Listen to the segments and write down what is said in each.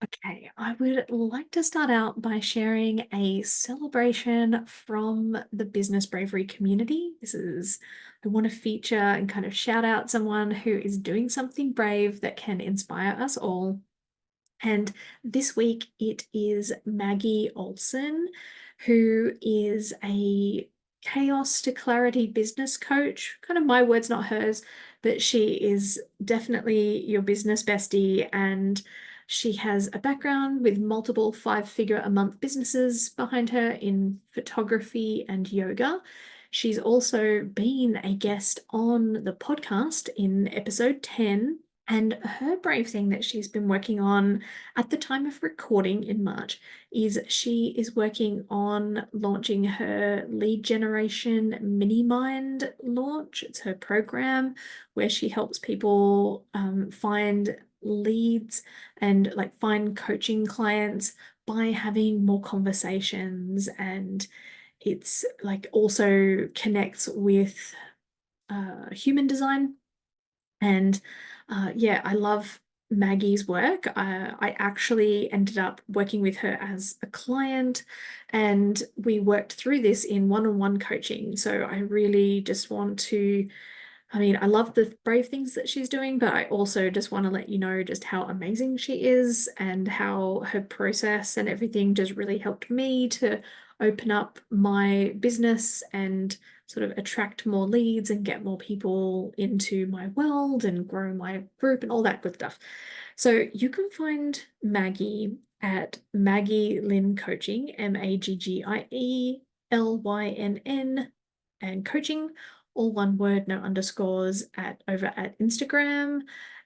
Okay, I would like to start out by sharing a celebration from the Business Bravery community. I want to feature and kind of shout out someone who is doing something brave that can inspire us all. And this week it is Maggie Olson, who is a chaos to clarity business coach. Kind of my words, not hers, but she is definitely your business bestie. And she has a background with multiple five-figure-a-month businesses behind her in photography and yoga. She's also been a guest on the podcast in episode 10. And her brave thing that she's been working on at the time of recording in March is she is working on launching her lead generation mini mind launch. It's her program where she helps people find leads and like find coaching clients by having more conversations. And it's like also connects with human design and yeah, I love Maggie's work. I actually ended up working with her as a client, and we worked through this in one-on-one coaching. So I really just want to, I mean, I love the brave things that she's doing, but I also just want to let you know just how amazing she is and how her process and everything just really helped me to open up my business and sort of attract more leads and get more people into my world and grow my group and all that good stuff. So you can find Maggie at Maggie Lynn Coaching, MaggieLynn, and coaching, all one word, no underscores, at over at Instagram.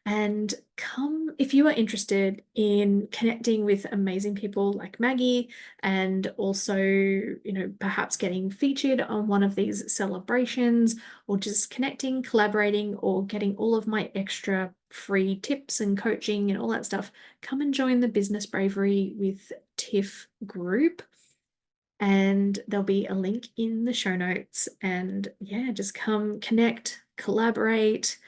And come if you are interested in connecting with amazing people like Maggie, and also, perhaps getting featured on one of these celebrations, or just connecting, collaborating, or getting all of my extra free tips and coaching and all that stuff, come and join the Business Bravery with Tiff group. And there'll be a link in the show notes. And yeah, just come connect, collaborate,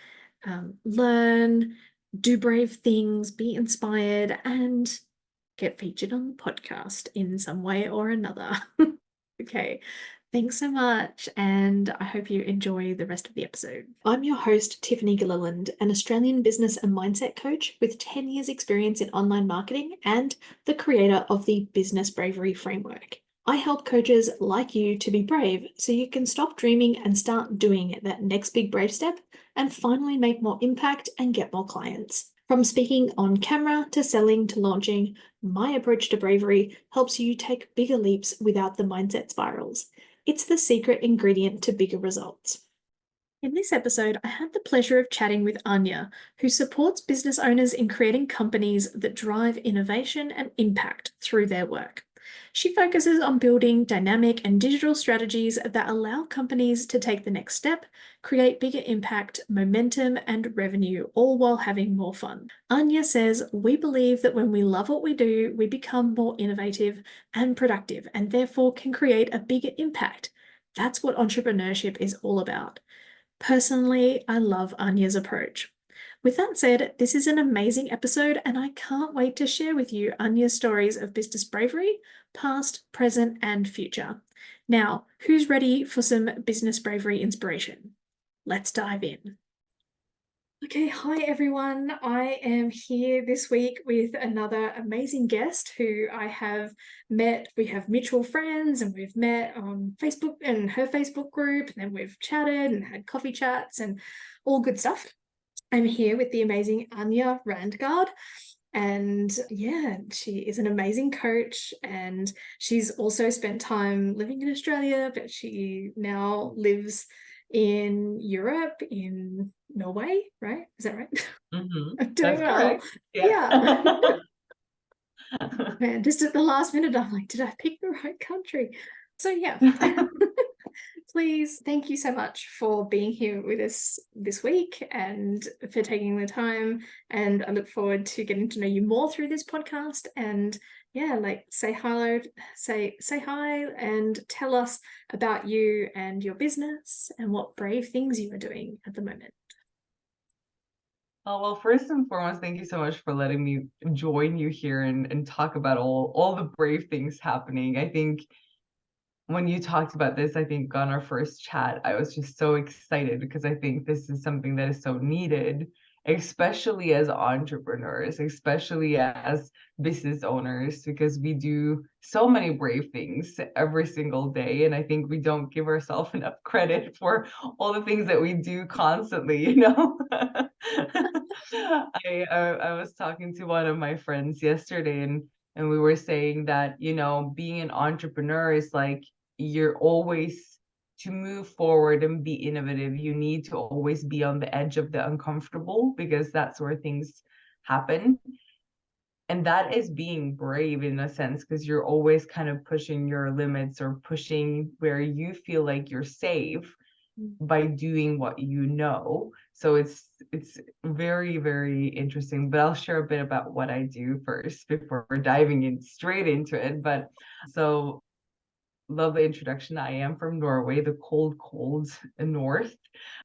learn, do brave things, be inspired, and get featured on the podcast in some way or another. Okay, thanks so much, and I hope you enjoy the rest of the episode. I'm your host, Tiffany Gilliland, an Australian business and mindset coach with 10 years' experience in online marketing and the creator of the Business Bravery Framework. I help coaches like you to be brave so you can stop dreaming and start doing that next big brave step and finally make more impact and get more clients. From speaking on camera to selling to launching, my approach to bravery helps you take bigger leaps without the mindset spirals. It's the secret ingredient to bigger results. In this episode, I had the pleasure of chatting with Anja, who supports business owners in creating companies that drive innovation and impact through their work. She focuses on building dynamic and digital strategies that allow companies to take the next step, create bigger impact, momentum, and revenue, all while having more fun. Anja says, "We believe that when we love what we do, we become more innovative and productive, and therefore can create a bigger impact. That's what entrepreneurship is all about." Personally, I love Anja's approach. With that said, this is an amazing episode, and I can't wait to share with you Anja's stories of business bravery, past, present, and future. Now, who's ready for some business bravery inspiration? Let's dive in. Okay, hi everyone. I am here this week with another amazing guest who I have met. We have mutual friends and we've met on Facebook and her Facebook group, and then we've chatted and had coffee chats and all good stuff. I'm here with the amazing Anja Randgard. And yeah, she is an amazing coach, and she's also spent time living in Australia, but she now lives in Europe, in Norway, right? Is that right? I'm doing That's well. correct. Yeah. Man, just at the last minute, I'm like, did I pick the right country? So yeah. Please, thank you so much for being here with us this week and for taking the time. And I look forward to getting to know you more through this podcast. And yeah, like say hello, say hi, and tell us about you and your business and what brave things you are doing at the moment. Oh, well, first and foremost, thank you so much for letting me join you here and talk about all the brave things happening. I think when you talked about this, I think on our first chat, I was just so excited because I think this is something that is so needed, especially as entrepreneurs, especially as business owners, because we do so many brave things every single day. And I think we don't give ourselves enough credit for all the things that we do constantly, you know? I was talking to one of my friends yesterday, and we were saying that, being an entrepreneur is like, you're always, to move forward and be innovative, you need to always be on the edge of the uncomfortable, because that's where things happen. And that is being brave in a sense, because you're always kind of pushing your limits or pushing where you feel like you're safe by doing what you know. So it's very, very interesting. But I'll share a bit about what I do first before diving in straight into it. But so, love the introduction. I am from Norway, the cold north.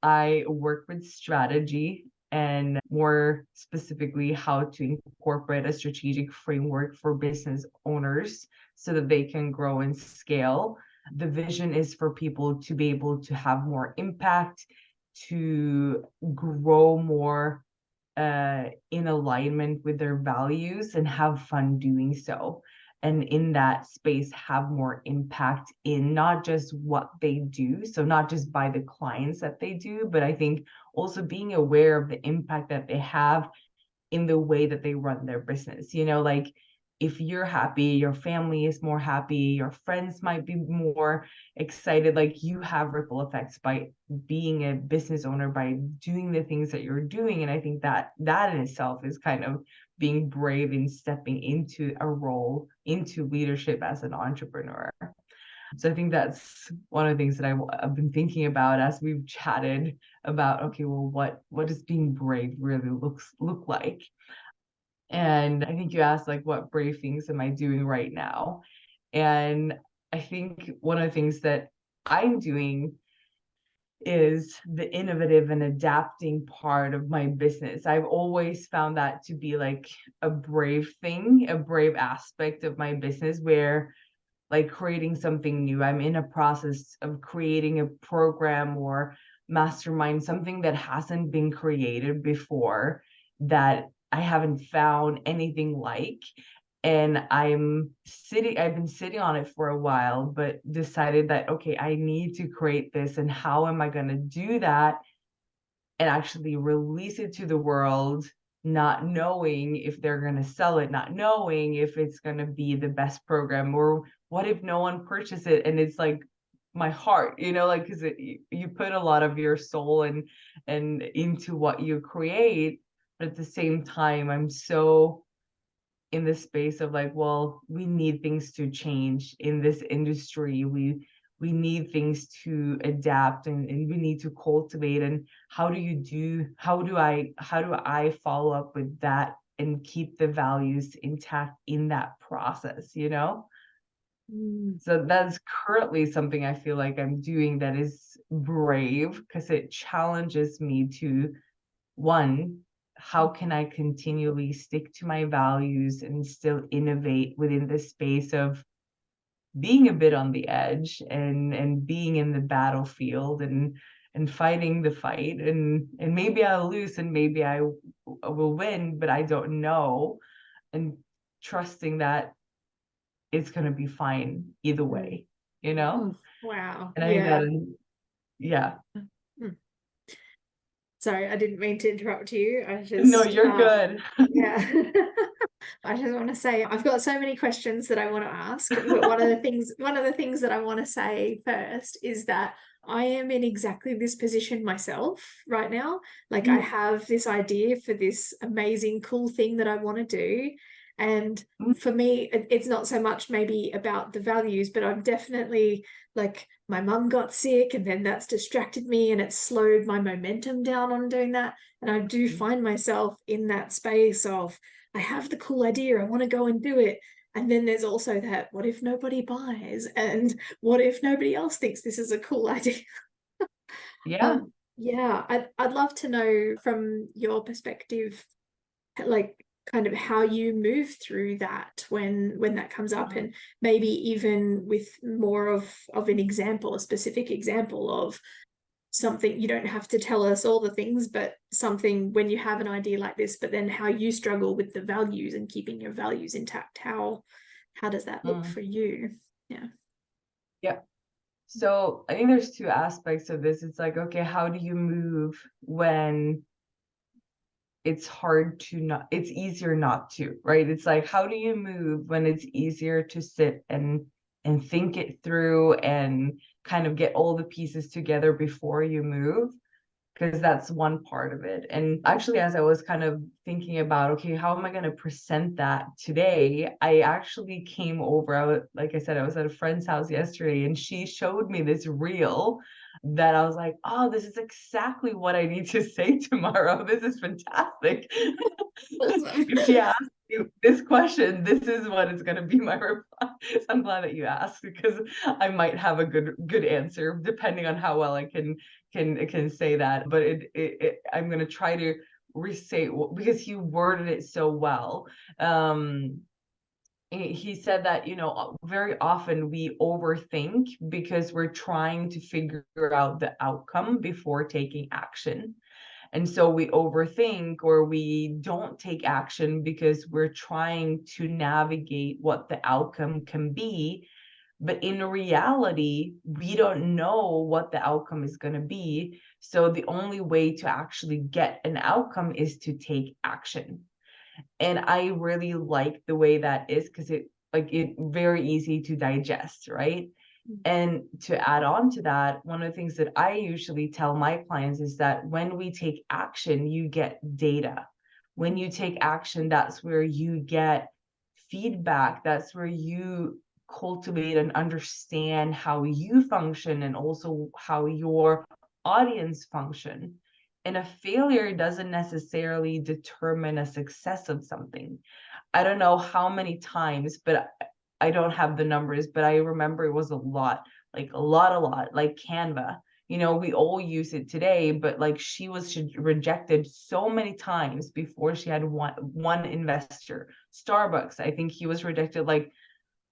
I work with strategy, and more specifically, how to incorporate a strategic framework for business owners so that they can grow and scale. The vision is for people to be able to have more impact, to grow more in alignment with their values and have fun doing so. And in that space, have more impact in not just what they do, so not just by the clients that they do, but I think also being aware of the impact that they have in the way that they run their business. Like, if you're happy, your family is more happy, your friends might be more excited. Like, you have ripple effects by being a business owner, by doing the things that you're doing. And I think that that in itself is kind of being brave in stepping into a role, into leadership as an entrepreneur. So I think that's one of the things that I've been thinking about as we've chatted about, okay, well, what does being brave really look like? And I think you asked, like, what brave things am I doing right now? And I think one of the things that I'm doing is the innovative and adapting part of my business. I've always found that to be like a brave thing, a brave aspect of my business, where, like, creating something new. I'm in a process of creating a program or mastermind, something that hasn't been created before, that I haven't found anything like. And I've been sitting on it for a while, but decided that, okay, I need to create this. And how am I going to do that and actually release it to the world, not knowing if they're going to sell it, not knowing if it's going to be the best program, or what if no one purchases it and it's like my heart, like, because you put a lot of your soul and into what you create. But at the same time, I'm so in the space of like, well, we need things to change in this industry. We need things to adapt, and we need to cultivate. And how do I follow up with that and keep the values intact in that process, So that's currently something I feel like I'm doing that is brave, because it challenges me to, one, how can I continually stick to my values and still innovate within the space of being a bit on the edge, and being in the battlefield, and fighting the fight, and maybe I'll lose and maybe I will win, but I don't know, and trusting that it's going to be fine either way, Oh, wow. And I think Yeah. that, yeah. Mm. Sorry, I didn't mean to interrupt you. I No, just, you're good. yeah. I just want to say I've got so many questions that I want to ask, but one of the things that I want to say first is that I am in exactly this position myself right now. Like, I have this idea for this amazing, cool thing that I want to do. And for me, it's not so much maybe about the values, but I'm definitely, like, my mum got sick and then that's distracted me and it's slowed my momentum down on doing that. And I do find myself in that space of, I have the cool idea, I want to go and do it. And then there's also that, what if nobody buys? And what if nobody else thinks this is a cool idea? Yeah. Yeah, I'd love to know from your perspective, like kind of how you move through that when that comes up, Mhm. and maybe even with more of an example, a specific example of something. You don't have to tell us all the things, but something when you have an idea like this, but then how you struggle with the values and keeping your values intact. How does that look Mm. for you? Yeah. Yeah. So I think there's two aspects of this. It's like, okay, how do you move when it's hard to not, it's easier not to, right? It's like, how do you move when it's easier to sit and think it through and kind of get all the pieces together before you move? Because that's one part of it. And actually, as I was kind of thinking about, okay, how am I going to present that today? I actually came over, like I said, I was at a friend's house yesterday and she showed me this reel that I was like, oh, this is exactly what I need to say tomorrow. This is fantastic. Awesome. If she asks you this question, this is what is going to be my reply. So I'm glad that you asked because I might have a good answer depending on how well I can say that. But I'm going to try to restate because he worded it so well. He said that, very often we overthink because we're trying to figure out the outcome before taking action. And so we overthink or we don't take action because we're trying to navigate what the outcome can be. But in reality, we don't know what the outcome is going to be. So the only way to actually get an outcome is to take action. And I really like the way that is because it very easy to digest, right? And to add on to that, one of the things that I usually tell my clients is that when we take action, you get data. When you take action, that's where you get feedback. That's where you cultivate and understand how you function and also how your audience function. And a failure doesn't necessarily determine a success of something. I don't know how many times, but I don't have the numbers, but I remember it was a lot, like a lot, like Canva. We all use it today, but like she was rejected so many times before she had one investor. Starbucks, I think he was rejected like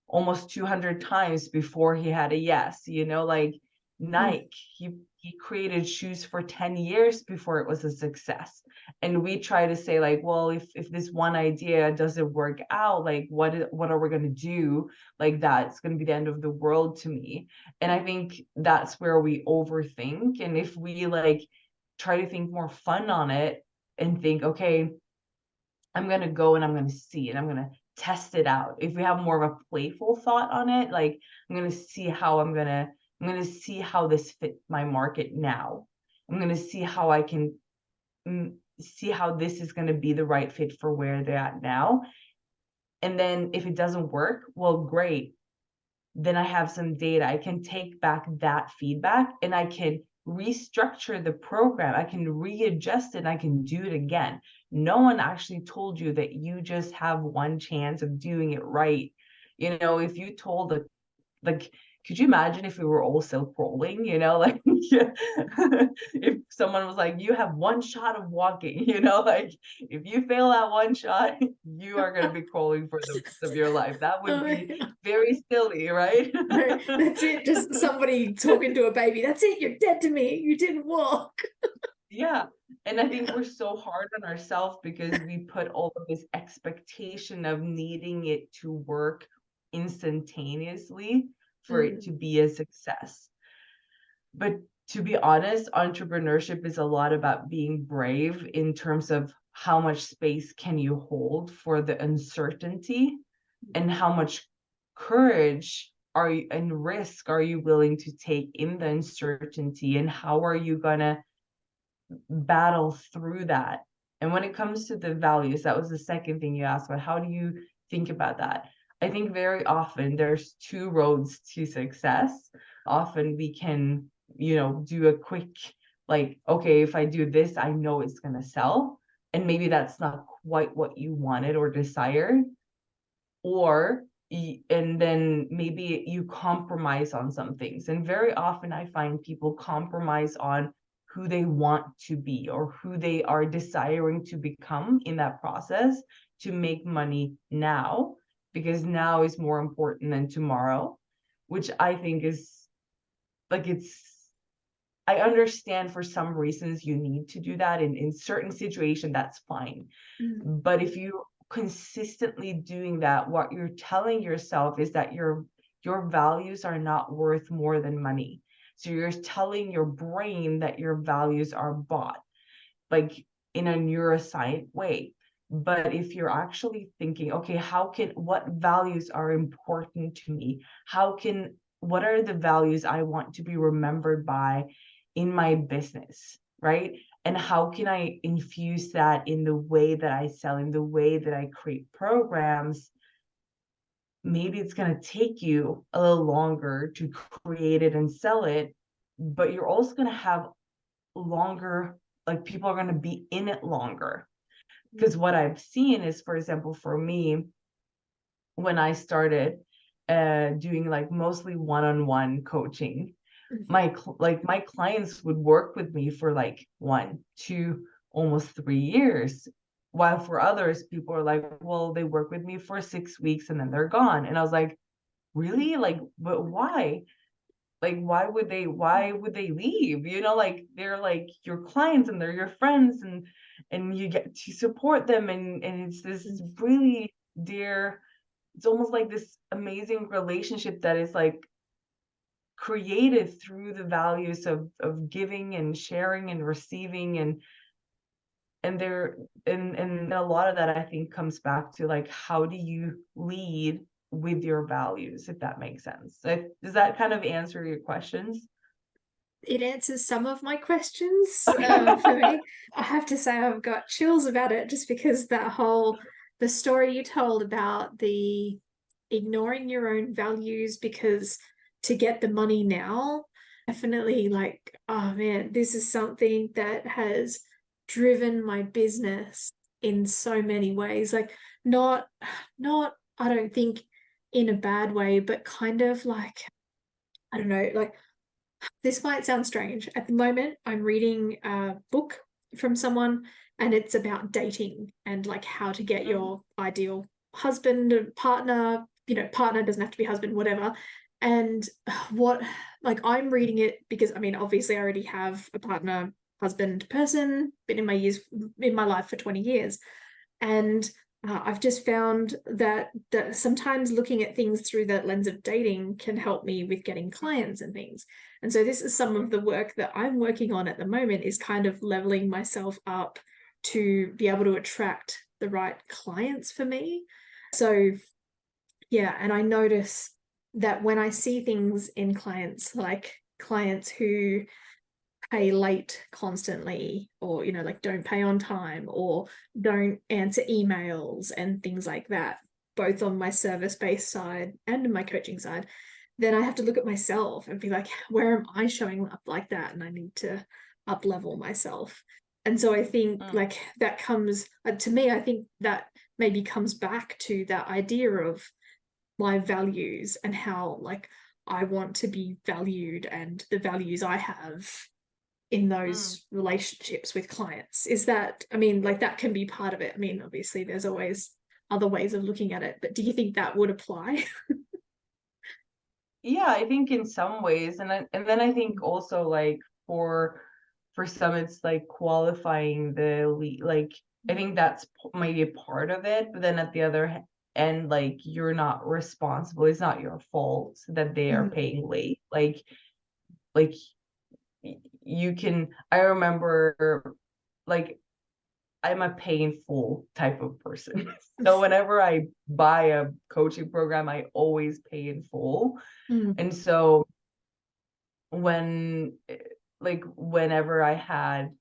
almost 200 times before he had a yes. Like Mm. Nike, he created shoes for 10 years before it was a success. And we try to say like, well, if this one idea doesn't work out, like what are we going to do? Like that's going to be the end of the world to me. And I think that's where we overthink. And if we like try to think more fun on it and think, okay, I'm going to go and I'm going to see and I'm going to test it out. If we have more of a playful thought on it, like I'm going to see how I'm going to see how this fits my market now. I'm going to see how I can see how this is going to be the right fit for where they're at now. And then if it doesn't work, well, great. Then I have some data. I can take back that feedback and I can restructure the program. I can readjust it. I can do it again. No one actually told you that you just have one chance of doing it right. If you told like, could you imagine if we were all self-rolling, like if someone was like, you have one shot of walking, like if you fail that one shot, you are going to be crawling for the rest of your life. That would Oh, be yeah. very silly, right? No, that's it. Just somebody talking to a baby. That's it. You're dead to me. You didn't walk. Yeah. And I think Yeah. we're so hard on ourselves because we put all of this expectation of needing it to work instantaneously for it to Mm. be a success. But to be honest, entrepreneurship is a lot about being brave in terms of how much space can you hold for the uncertainty and how much courage are you and risk are you willing to take in the uncertainty and how are you going to battle through that. And when it comes to the values, that was the second thing you asked about. How do you think about that? I think very often there's two roads to success. Often we can, do a quick, like, okay, if I do this, I know it's going to sell. And maybe that's not quite what you wanted or desired. Or, and then maybe you compromise on some things. And very often I find people compromise on who they want to be or who they are desiring to become in that process to make money now, because now is more important than tomorrow, which I think is like, I understand for some reasons you need to do that in certain situations, that's fine. But if you consistently doing that, what you're telling yourself is that your values are not worth more than money. So you're telling your brain that your values are bought, like in a neuroscience way. But if you're actually thinking, okay, what values are important to me? What are the values I want to be remembered by in my business, right? And how can I infuse that in the way that I sell, in the way that I create programs? Maybe it's going to take you a little longer to create it and sell it, but you're also going to have longer, like people are going to be in it longer. Because what I've seen is, for example, for me, when I started doing like mostly one-on-one coaching, my clients would work with me for like 1, 2, almost 3 years, while for others, people are like, well, they work with me for 6 weeks and then they're gone. And I was like, really? Like, but why? Like, why would they leave? Like, they're like your clients and they're your friends, and you get to support them, and it's this really dear, it's almost like this amazing relationship that is like created through the values of giving and sharing and receiving, and a lot of that I think comes back to like, how do you lead with your values, if that makes sense. Does that kind of answer your questions? It answers some of my questions for me. I have to say I've got chills about it, just because the story you told about the ignoring your own values because to get the money now, definitely like, oh man, this is something that has driven my business in so many ways. Like, not I don't think in a bad way, but kind of like, I don't know, like, this might sound strange. At the moment, I'm reading a book from someone, and it's about dating and like how to get your ideal husband, partner, partner doesn't have to be husband, whatever. And what, like, I'm reading it because, I mean, obviously I already have a partner, husband person, been in my life for 20 years. And I've just found that sometimes looking at things through that lens of dating can help me with getting clients and things. And so this is some of the work that I'm working on at the moment, is kind of leveling myself up to be able to attract the right clients for me. So yeah, and I notice that when I see things in clients, like clients who pay late constantly, or like don't pay on time or don't answer emails and things like that, both on my service-based side and my coaching side, then I have to look at myself and be like, where am I showing up like that? And I need to up level myself. And so I think like that comes to me, I think that maybe comes back to that idea of my values and how like I want to be valued, and the values I have in those relationships with clients. Is that, I mean, like, that can be part of it. I mean, obviously there's always other ways of looking at it, but do you think that would apply? Yeah, I think in some ways, and then I think also like for some it's like qualifying the lead. Like, I think that's maybe a part of it, but then at the other end, like, you're not responsible. It's not your fault that they are paying late. Like you can. I remember, like, I'm a pay in full type of person. So whenever I buy a coaching program, I always pay in full. And so when whenever I had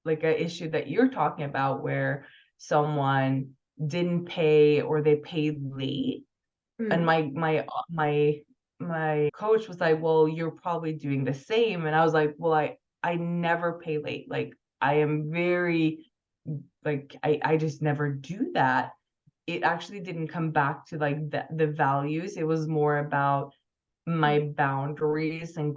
like an issue that you're talking about, where someone didn't pay or they paid late, and my coach was like, well, you're probably doing the same. And I was like, well, I never pay late. Like, I am very, like, I just never do that. It actually didn't come back to like the values. It was more about my boundaries and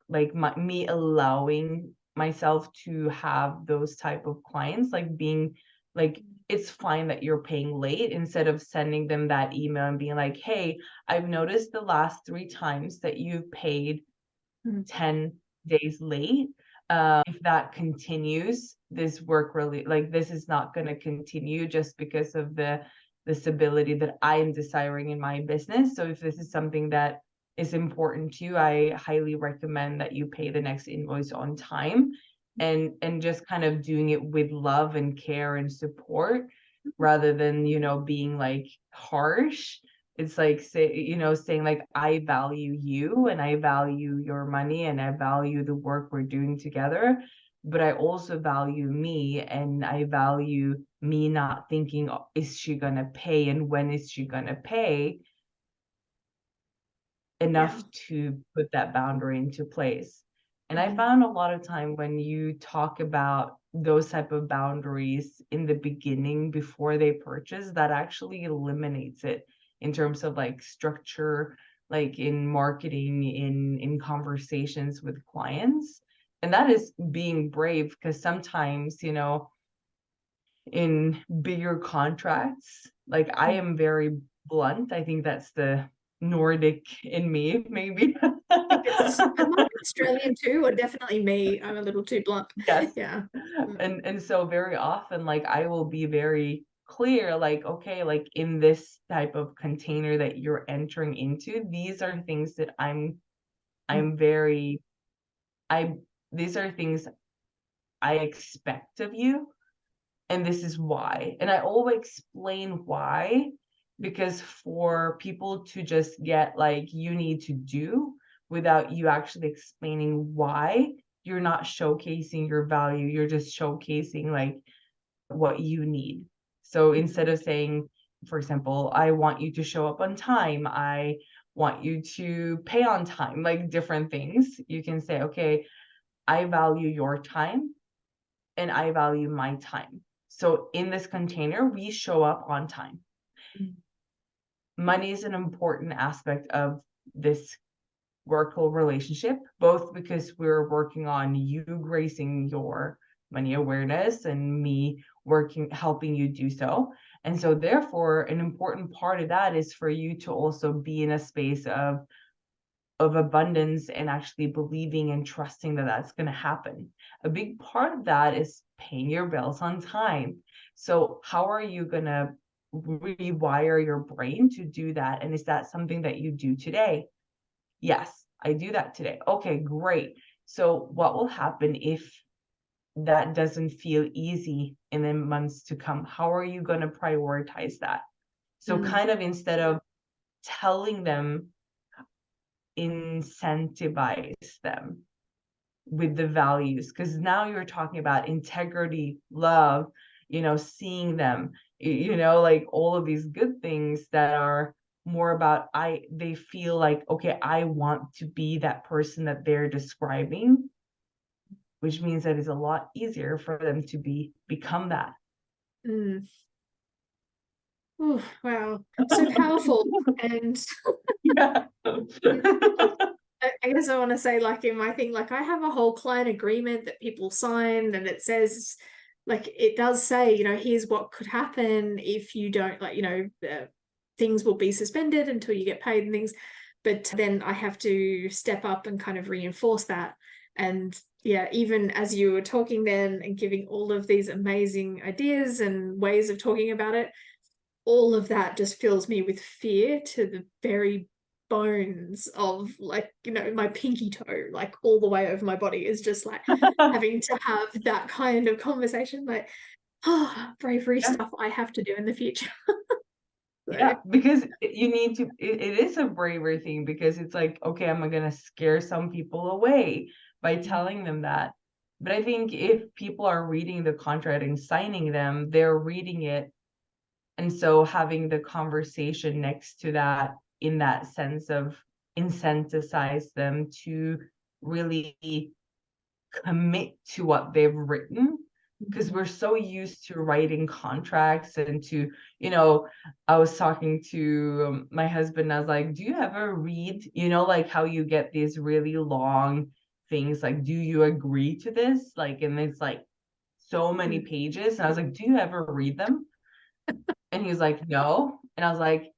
like me allowing myself to have those type of clients, like being like, it's fine that you're paying late, instead of sending them that email and being like, hey, I've noticed the last 3 times that you've paid Mm. 10 days late. If that continues, this work really, like, this is not going to continue just because of the stability that I am desiring in my business. So if this is something that is important to you, I highly recommend that you pay the next invoice on time, and just kind of doing it with love and care and support, rather than, being like harsh. It's like, saying like, I value you and I value your money and I value the work we're doing together, but I also value me, and I value me not thinking, "Oh, is she gonna pay and when is she gonna pay?" Yeah. enough to put that boundary into place. And I Mm. found a lot of time when you talk about those type of boundaries in the beginning before they purchase, that actually eliminates it in terms of like structure, like in marketing, in conversations with clients. And that is being brave, because sometimes, in bigger contracts, like, I Mm. am very blunt. I think that's the Nordic in me, maybe. Think it's, it might be Australian too, or definitely me. I'm a little too blunt. Yes. Yeah. Mm. And so very often, like, I will be very clear, like, okay, like, in this type of container that you're entering into, these are things that Mm. I'm very I these are things I expect of you, and this is why. And I always explain why, because for people to just get like, you need to do, without you actually explaining why, you're not showcasing your value. You're just showcasing like what you need. So instead of saying, for example, I want you to show up on time, I want you to pay on time, like different things, you can say, okay, I value your time and I value my time. So in this container, we show up on time. Mm. Money is an important aspect of this workable relationship, both because we're working on you gracing your money awareness and me working, helping you do so. And so therefore, an important part of that is for you to also be in a space of abundance and actually believing and trusting that that's going to happen. A big part of that is paying your bills on time. So how are you going to rewire your brain to do that? And is that something that you do today? Yes, I do that today. Okay, great. So what will happen if that doesn't feel easy in the months to come? How are you going to prioritize that? So Mm. kind of, instead of telling them, incentivize them with the values, because now you're talking about integrity, love, seeing them, like all of these good things that are more about, they feel like, okay, I want to be that person that they're describing, which means that it's a lot easier for them to become that. Mm. Ooh, wow. So powerful. And Yeah. I guess I want to say, like, in my thing, like, I have a whole client agreement that people sign, and it says, like, it does say, here's what could happen if you don't, like, things will be suspended until you get paid and things. But then I have to step up and kind of reinforce that. And yeah, even as you were talking then and giving all of these amazing ideas and ways of talking about it, all of that just fills me with fear to the very bones of, like, my pinky toe, like all the way over my body, is just like having to have that kind of conversation, like, bravery Yeah. stuff I have to do in the future. So Yeah, because you need to, it is a bravery thing, because it's like, okay, I'm gonna scare some people away by telling them that. But I think if people are reading the contract and signing them, they're reading it. And so having the conversation next to that, in that sense of incentivize them to really commit to what they've written, because we're so used to writing contracts and to, I was talking to my husband, I was like, do you ever read, like how you get these really long things like, do you agree to this? Like, and it's like so many pages. And I was like, do you ever read them? And he was like, no. And I was like,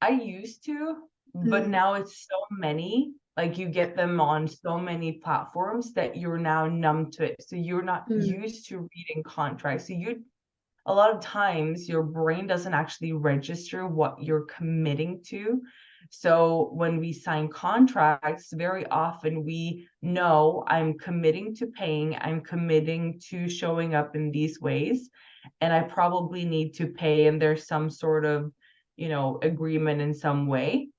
I used to, but now it's so many. Like you get them on so many platforms that you're now numb to it. So you're not used to reading contracts. So a lot of times your brain doesn't actually register what you're committing to. So when we sign contracts, very often we know I'm committing to paying, I'm committing to showing up in these ways, and I probably need to pay, and there's some sort of, agreement in some way.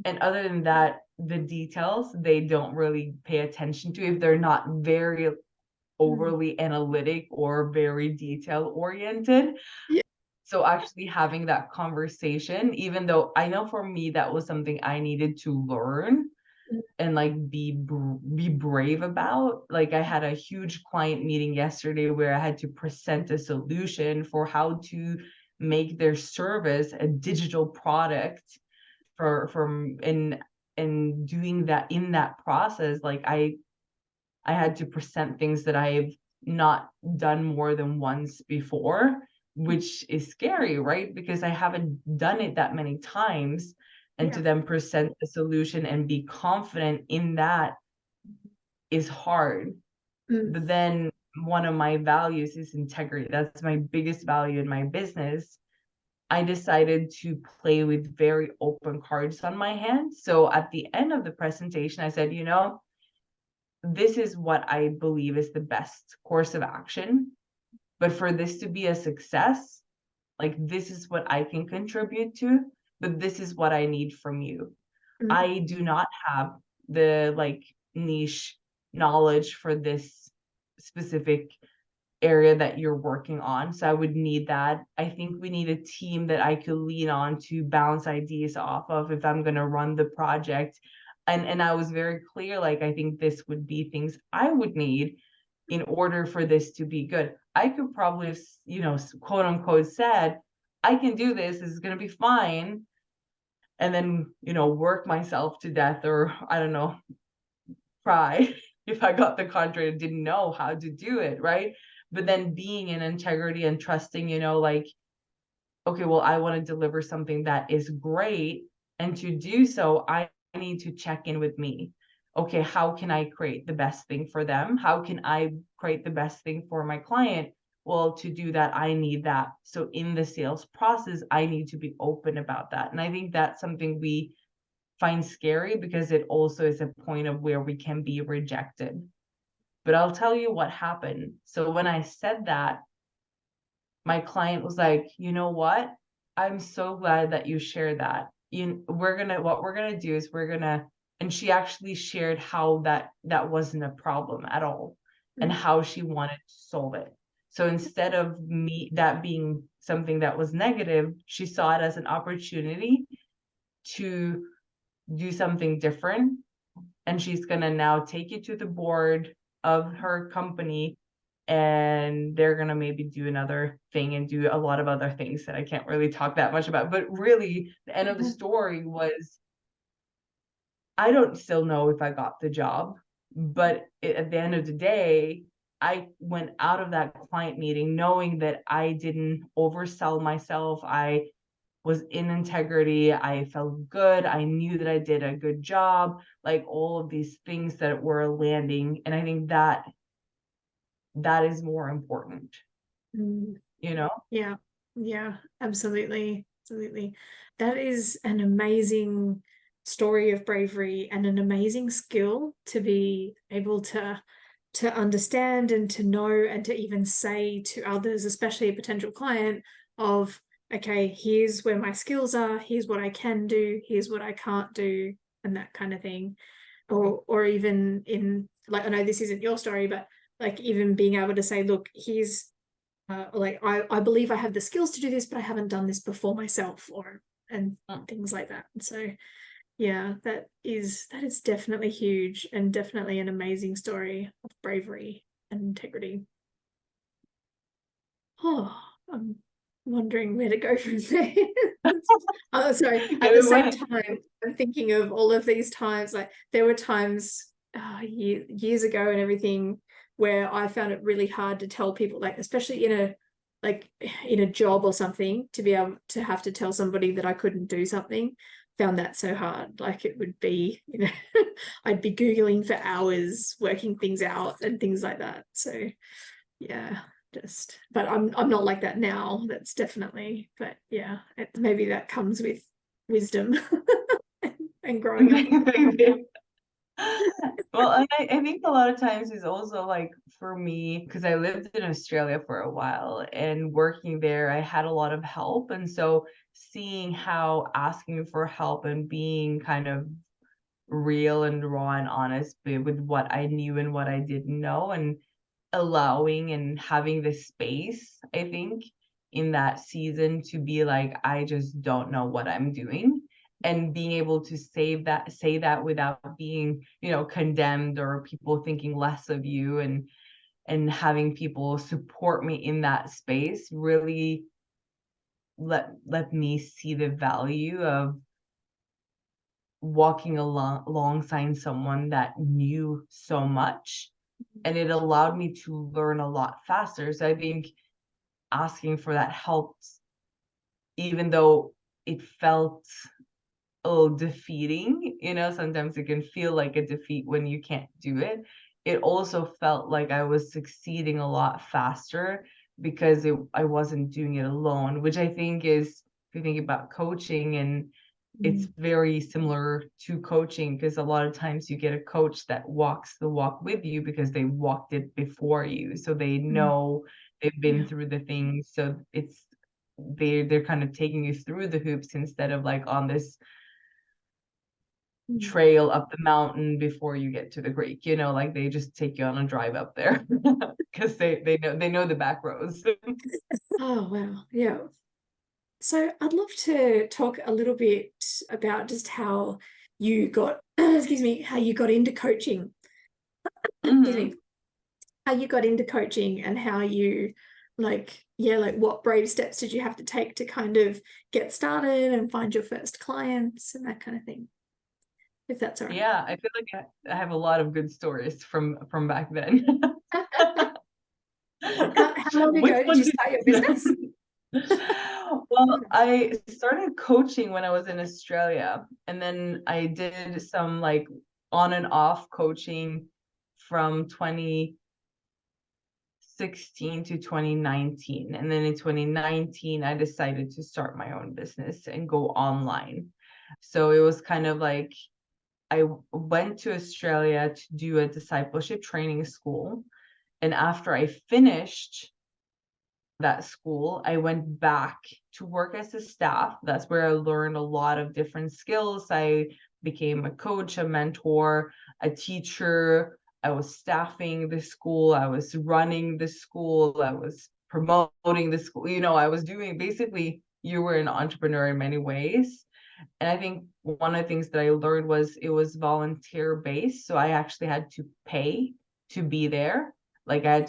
And other than that, the details, they don't really pay attention to if they're not very overly analytic or very detail oriented. Yeah. So actually having that conversation, even though I know for me that was something I needed to learn and like be brave about. Like I had a huge client meeting yesterday where I had to present a solution for how to make their service a digital product and doing that. In that process, like I had to present things that I've not done more than once before, which is scary, right? Because I haven't done it that many times. And to then present a solution and be confident in that is hard. But then one of my values is integrity. That's my biggest value in my business. I decided to play with very open cards on my hand. So at the end of the presentation, I said, this is what I believe is the best course of action. But for this to be a success, like this is what I can contribute to, but this is what I need from you. I do not have the like niche knowledge for this specific area that you're working on. So I would need that. I think we need a team that I could lean on to bounce ideas off of if I'm going to run the project. And I was very clear, like, I think this would be things I would need in order for this to be good. I could probably have, quote unquote said, I can do this is going to be fine. And then, work myself to death, or I don't know, cry if I got the contract and didn't know how to do it, right? But then being in integrity and trusting, like, okay, well, I want to deliver something that is great. And to do so, I need to check in with me. Okay, how can I create the best thing for them? How can I create the best thing for my client? Well, to do that, I need that. So in the sales process, I need to be open about that. And I think that's something we find scary because it also is a point of where we can be rejected. But I'll tell you what happened. So when I said that, my client was like, you know what? I'm so glad that you shared that. What we're gonna do is and she actually shared how that wasn't a problem at all and how she wanted to solve it. So instead of that being something that was negative, she saw it as an opportunity to do something different. And she's gonna now take it to the board of her company, and they're going to maybe do another thing and do a lot of other things that I can't really talk that much about. But really, the end of the story was, I don't still know if I got the job, but at the end of the day, I went out of that client meeting knowing that I didn't oversell myself. I was in integrity. I felt good. I knew that I did a good job, like all of these things that were landing. And I think that is more important, Yeah, absolutely. That is an amazing story of bravery and an amazing skill to be able to understand and to know and to even say to others, especially a potential client, of, okay, here's where my skills are, here's what I can do, here's what I can't do, and that kind of thing. Or even in, like, I know this isn't your story, but like even being able to say, look, here's like I believe I have the skills to do this, but I haven't done this before myself, and things like that. And so yeah, that is definitely huge and definitely an amazing story of bravery and integrity. Oh, I'm wondering where to go from there. Oh, sorry. At the same time, I'm thinking of all of these times, like there were times years ago and everything, where I found it really hard to tell people, like especially in a job or something, to be able to have to tell somebody that I couldn't do something. Found that so hard. Like it would be, I'd be Googling for hours, working things out and things like that. So yeah, but I'm not like that now. That's definitely, but yeah, maybe that comes with wisdom and growing up. Well, and I think a lot of times is also like for me, because I lived in Australia for a while and working there, I had a lot of help. And so seeing how asking for help and being kind of real and raw and honest with what I knew and what I didn't know, and allowing and having the space, I think, in that season to be like, I just don't know what I'm doing. And being able to say that without being, condemned or people thinking less of you, and having people support me in that space really let me see the value of walking alongside someone that knew so much, and it allowed me to learn a lot faster. So I think asking for that helped, even though it felt a little defeating. Sometimes it can feel like a defeat when you can't do it. It also felt like I was succeeding a lot faster because I wasn't doing it alone, which I think is, if you think about coaching, and it's very similar to coaching, because a lot of times you get a coach that walks the walk with you because they walked it before you. So they know, they've been through the things. So they're kind of taking you through the hoops instead of like on this trail up the mountain before you get to the creek, like they just take you on a drive up there because they know the back roads. Oh wow, yeah. So I'd love to talk a little bit about just how you got, excuse me, how you got into coaching. Excuse me, how you got into coaching and how you, like what brave steps did you have to take to kind of get started and find your first clients and that kind of thing, if that's all right. Yeah, I feel like I have a lot of good stories from back then. How long Which ago did one you did start your business? Well, I started coaching when I was in Australia, and then I did some like on and off coaching from 2016 to 2019. And then in 2019, I decided to start my own business and go online. So it was kind of like I went to Australia to do a discipleship training school. And after I finished that school, I went back to work as a staff. That's where I learned a lot of different skills. I became a coach, a mentor, a teacher. I was staffing the school. I was running the school. I was promoting the school. I was doing, basically, you were an entrepreneur in many ways. And I think one of the things that I learned was it was volunteer based. So I actually had to pay to be there. Like I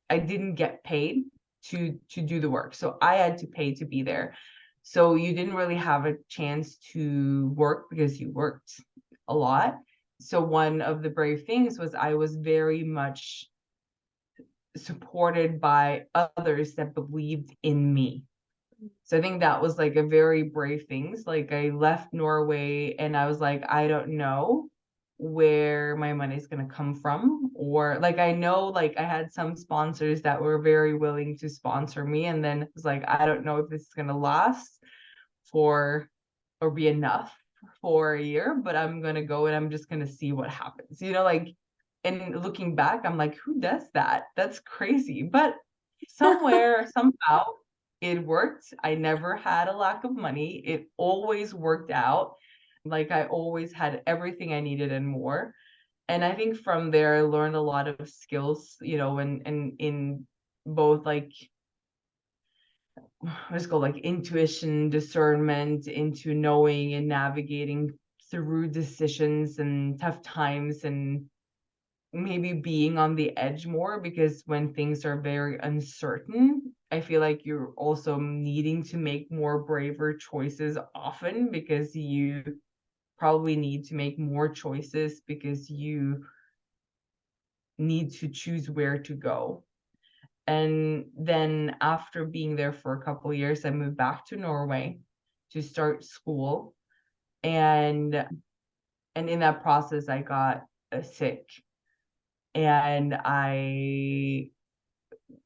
didn't get paid to do the work. So I had to pay to be there. So you didn't really have a chance to work because you worked a lot. So one of the brave things was I was very much supported by others that believed in me. So I think that was like a very brave things. Like I left Norway and I was like, I don't know where my money's going to come from, or like I know like I had some sponsors that were very willing to sponsor me, and then it was like I don't know if this is going to last for or be enough for a year, but I'm going to go and I'm just going to see what happens. Like, and looking back I'm like, who does that? That's crazy. But somewhere somehow it worked. I never had a lack of money. It always worked out. Like I always had everything I needed and more. And I think from there I learned a lot of skills, and in both like what's called like intuition, discernment, into knowing and navigating through decisions and tough times, and maybe being on the edge more, because when things are very uncertain, I feel like you're also needing to make more braver choices often, because you probably need to make more choices because you need to choose where to go. And then after being there for a couple of years, I moved back to Norway to start school. And in that process, I got sick. And I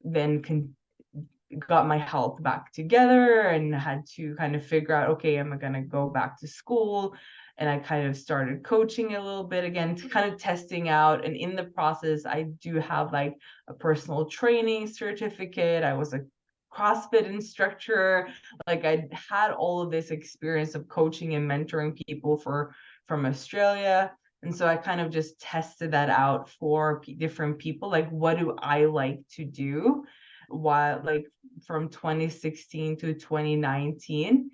then got my health back together and had to kind of figure out, okay, am I going to go back to school? And I kind of started coaching a little bit again, to kind of testing out. And in the process, I do have like a personal training certificate. I was a CrossFit instructor. Like I had all of this experience of coaching and mentoring people from Australia. And so I kind of just tested that out for different people. Like, what do I like to do? While like from 2016 to 2019.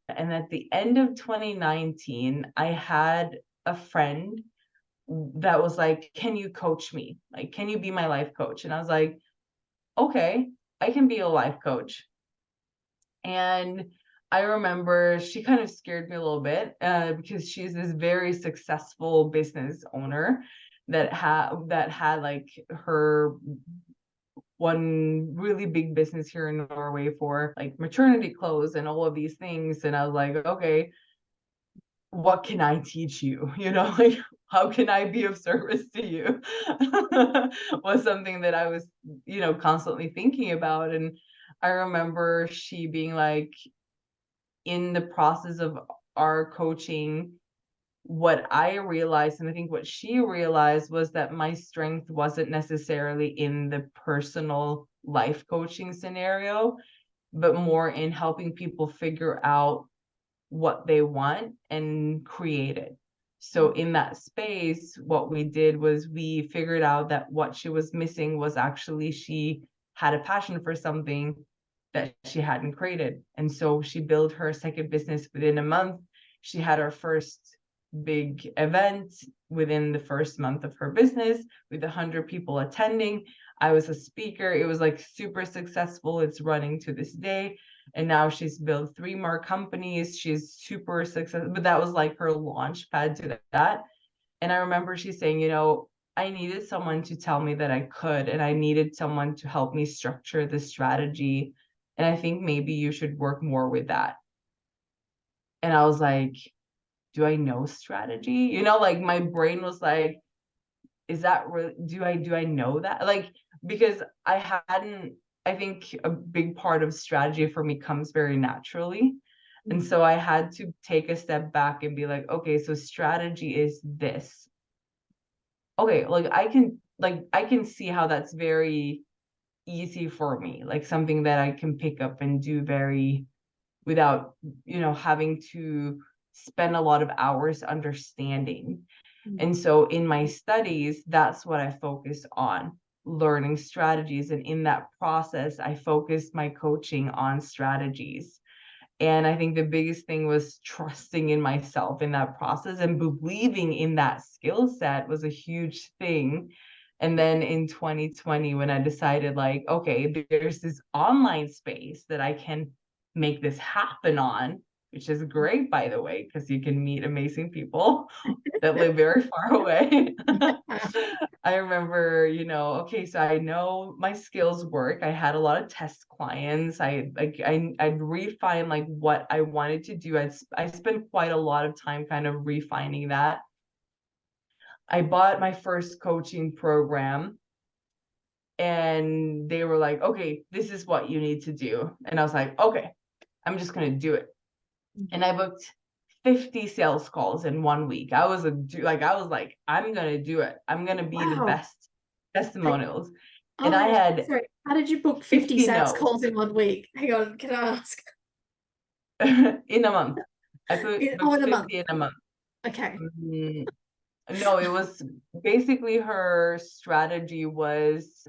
And at the end of 2019, I had a friend that was like, can you coach me? Like, can you be my life coach? And I was like, okay, I can be a life coach. And I remember she kind of scared me a little bit because she's this very successful business owner that had like her one really big business here in Norway for like maternity clothes and all of these things. And I was like, okay, what can I teach you? You know, like, how can I be of service to you? Was something that I was, constantly thinking about. And I remember she being like, in the process of our coaching, what I realized, and I think what she realized, was that my strength wasn't necessarily in the personal life coaching scenario, but more in helping people figure out what they want and create it. So in that space, what we did was we figured out that what she was missing was actually she had a passion for something that she hadn't created. And so she built her second business within a month. She had her first big event within the first month of her business with 100 people attending. I was a speaker. It was like super successful. It's running to this day. And now she's built 3 more companies. She's super successful, but that was like her launch pad to that. And I remember she saying, I needed someone to tell me that I could, and I needed someone to help me structure the strategy. And I think maybe you should work more with that. And I was like, do I know strategy? Like my brain was like, is that really, do I know that? Like, because I think a big part of strategy for me comes very naturally. And so I had to take a step back and be like, okay, so strategy is this. Okay, like I can see how that's very easy for me, like something that I can pick up and do very without, having to spend a lot of hours understanding. And so in my studies, that's what I focus on, learning strategies. And in that process, I focused my coaching on strategies. And I think the biggest thing was trusting in myself in that process, and believing in that skill set was a huge thing. And then in 2020, when I decided like, okay, there's this online space that I can make this happen on, which is great, by the way, because you can meet amazing people that live very far away. I remember, okay, so I know my skills work. I had a lot of test clients. I'd refine like what I wanted to do. I spent quite a lot of time kind of refining that. I bought my first coaching program, and they were like, okay, this is what you need to do. And I was like, okay, I'm just going to do it. And I booked 50 sales calls in 1 week. I was like, I'm going to do it. I'm going to be the best testimonials. And I had sorry, how did you book 50 sales calls in 1 week? Hang on, can I ask? In a month. I booked in a 50 month. in a month. Okay. No, it was basically her strategy was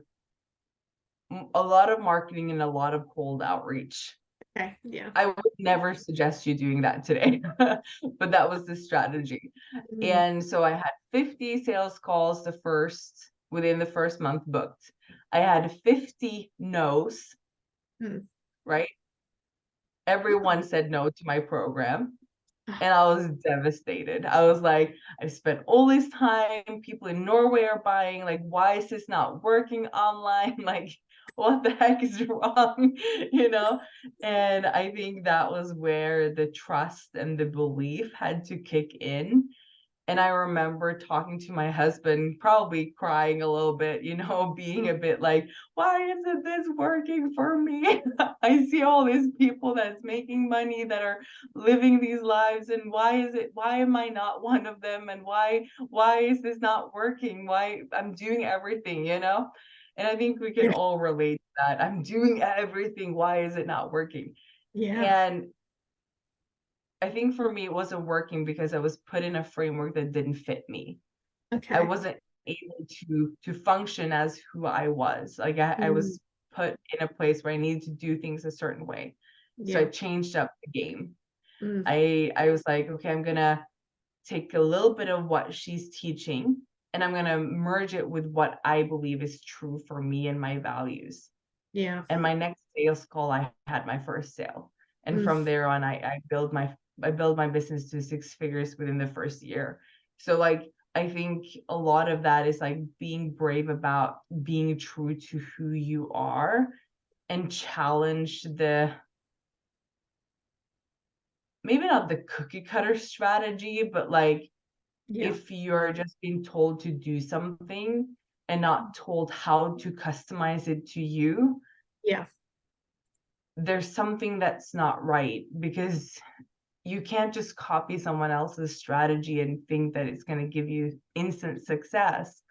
a lot of marketing and a lot of cold outreach. Okay, yeah. I would never suggest you doing that today, but that was the strategy. And so I had 50 sales calls within the first month booked. I had 50 no's, right? Everyone said no to my program. And I was devastated. I was like, I've spent all this time, people in Norway are buying, like, why is this not working online? Like, what the heck is wrong? You know? And I think that was where the trust and the belief had to kick in. And I remember talking to my husband, probably crying a little bit, you know, being a bit like, why isn't this working for me? I see all these people that's making money, that are living these lives, and why am I not one of them? And why is this not working? Why I'm doing everything, you know? And I think we can Yeah. all relate to that. I'm doing everything. Why is it not working? Yeah. And I think for me, it wasn't working because I was put in a framework that didn't fit me. I Okay. wasn't able to function as who I was. Like I Mm, was put in a place where I needed to do things a certain way. So I yeah. changed up the game. Mm, I was like, okay, I'm gonna take a little bit of what she's teaching and I'm gonna merge it with what I believe is true for me and my values. yeah. And my next sales call, I had my first sale. And Mm, from there on, I build my business to six figures within the first year. So like I think a lot of that is like being brave about being true to who you are and challenge the, maybe not the cookie cutter strategy, but like yeah. if you're just being told to do something and not told how to customize it to you, Yeah. there's something that's not right, because you can't just copy someone else's strategy and think that it's going to give you instant success,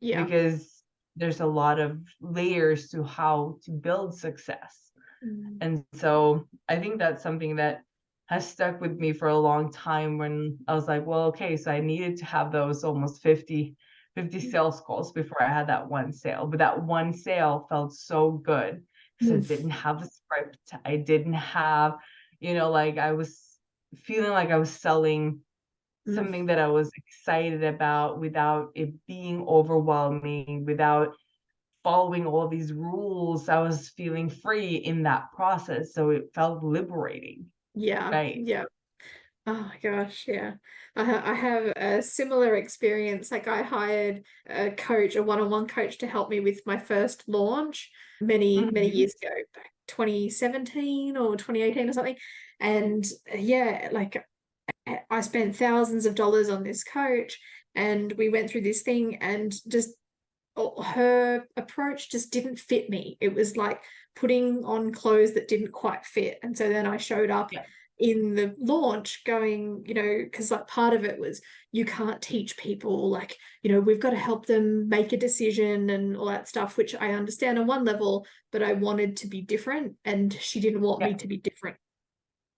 Yeah. because there's a lot of layers to how to build success. Mm, And so I think that's something that has stuck with me for a long time, when I was like, well, okay, so I needed to have those almost 50 sales calls before I had that one sale. But that one sale felt so good because I mm, didn't have a script. I didn't have, like I was feeling like I was selling mm, something that I was excited about without it being overwhelming, without following all these rules. I was feeling free in that process. So it felt liberating, yeah. right? Yeah. Oh my gosh, yeah. I have a similar experience. Like I hired a coach, a one-on-one coach to help me with my first launch many Hmm. years ago, back 2017 or 2018 or something. And yeah, like I spent thousands of dollars on this coach and we went through this thing and just her approach just didn't fit me. It was like putting on clothes that didn't quite fit. And so then I showed up Yeah, in the launch going, because like part of it was you can't teach people, like, we've got to help them make a decision and all that stuff, which I understand on one level, but I wanted to be different and she didn't want yeah. me to be different.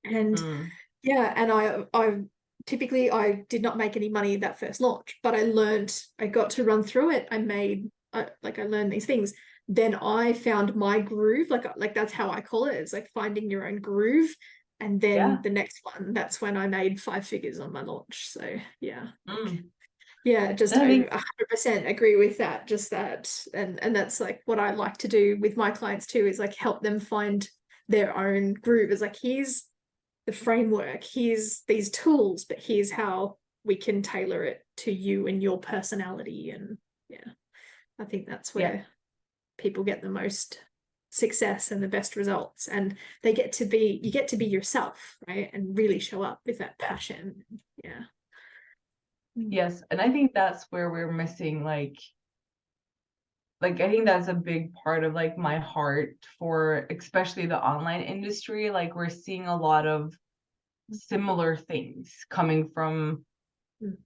And Mm, yeah, and I typically I did not make any money that first launch, but I got to run through it. I learned these things. Then I found my groove, like that's how I call it. It's like finding your own groove. And then yeah. the next one, that's when I made 5 figures on my launch. So yeah, like Mm. yeah, just And I I think, 100% agree with that. Just that, and that's like what I like to do with my clients too, is like help them find their own groove. It's like here's the framework, here's these tools, but here's how we can tailor it to you and your personality. And yeah, I think that's yeah, where people get the most success and the best results. And you get to be yourself, right? And really show up with that yeah, passion. Yeah. Mm. yes. And I think that's where we're missing, I think that's a big part of like my heart for especially the online industry. Like we're seeing a lot of similar things coming from Mm.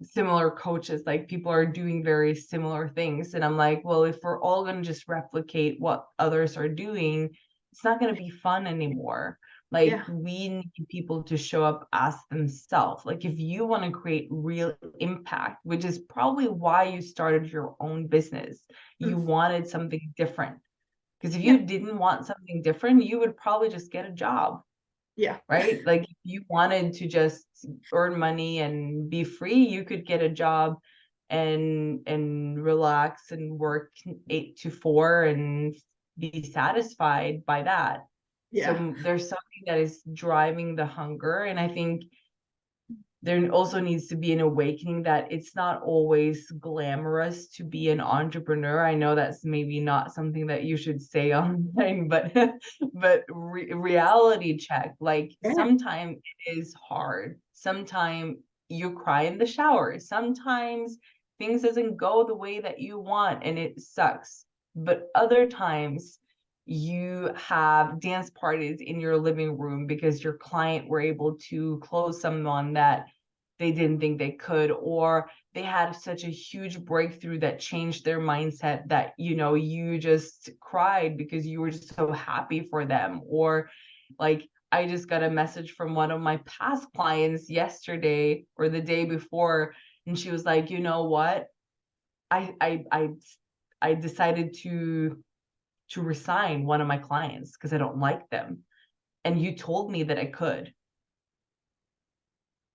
similar coaches. Like people are doing very similar things, and I'm like, well, if we're all going to just replicate what others are doing, it's not going to be fun anymore. Like Yeah. we need people to show up as themselves. Like if you want to create real impact, which is probably why you started your own business, Mm. you wanted something different. Because if Yeah. you didn't want something different, you would probably just get a job, Yeah. right? Like if you wanted to just earn money and be free, you could get a job and relax and work 8 to 4 and be satisfied by that. Yeah. there's something that is driving the hunger. And I think there also needs to be an awakening that it's not always glamorous to be an entrepreneur. I know that's maybe not something that you should say online, but reality check. Like Yeah. sometimes it is hard. Sometimes you cry in the shower. Sometimes things doesn't go the way that you want and it sucks. But other times you have dance parties in your living room because your client were able to close someone that they didn't think they could, or they had such a huge breakthrough that changed their mindset that, you know, you just cried because you were just so happy for them. Or like, I just got a message from one of my past clients yesterday or the day before, and she was like, you know what? I decided to resign one of my clients because I don't like them. And you told me that I could.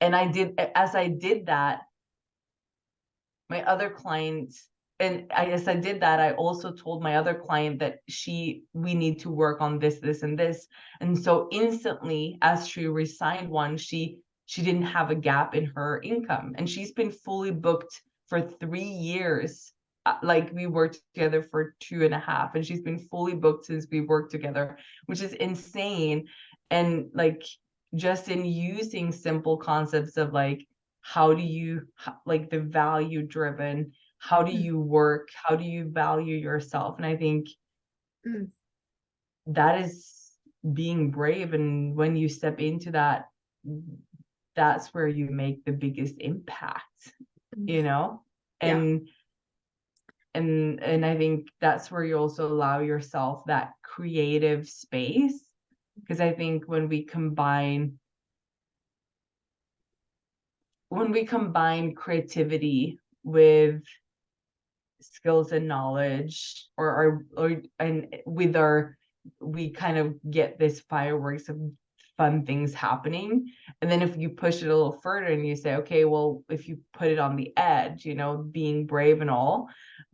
And I did, as I did that, my other client, and as I did that, I also told my other client that we need to work on this and this. And so instantly, as she resigned one, she didn't have a gap in her income, and she's been fully booked for 3 years. Like we worked together for 2.5, and she's been fully booked since we worked together, which is insane. And like, just in using simple concepts of like, how do you, like, the value driven, how do you work, how do you value yourself? And I think Mm. that is being brave. And when you step into that, that's where you make the biggest impact, Mm. you know. Yeah. And I think that's where you also allow yourself that creative space, because I think when we combine creativity with skills and knowledge, and with our, we kind of get this fireworks of fun things happening. And then if you push it a little further and you say, okay, well, if you put it on the edge, you know, being brave and all,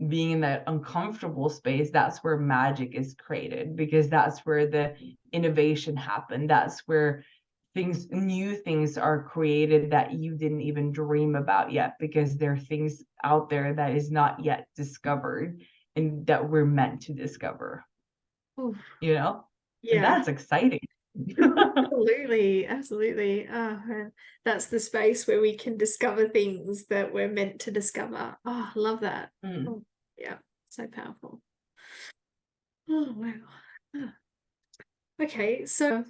being in that uncomfortable space, that's where magic is created, because that's where the innovation happened. That's where new things are created that you didn't even dream about yet, because there are things out there that is not yet discovered and that we're meant to discover, Oof. you know. And Yeah. that's exciting. Absolutely, absolutely. That's the space where we can discover things that we're meant to discover. Oh, I love that. Mm. Oh, yeah, so powerful. Oh, wow. Ah. Okay, so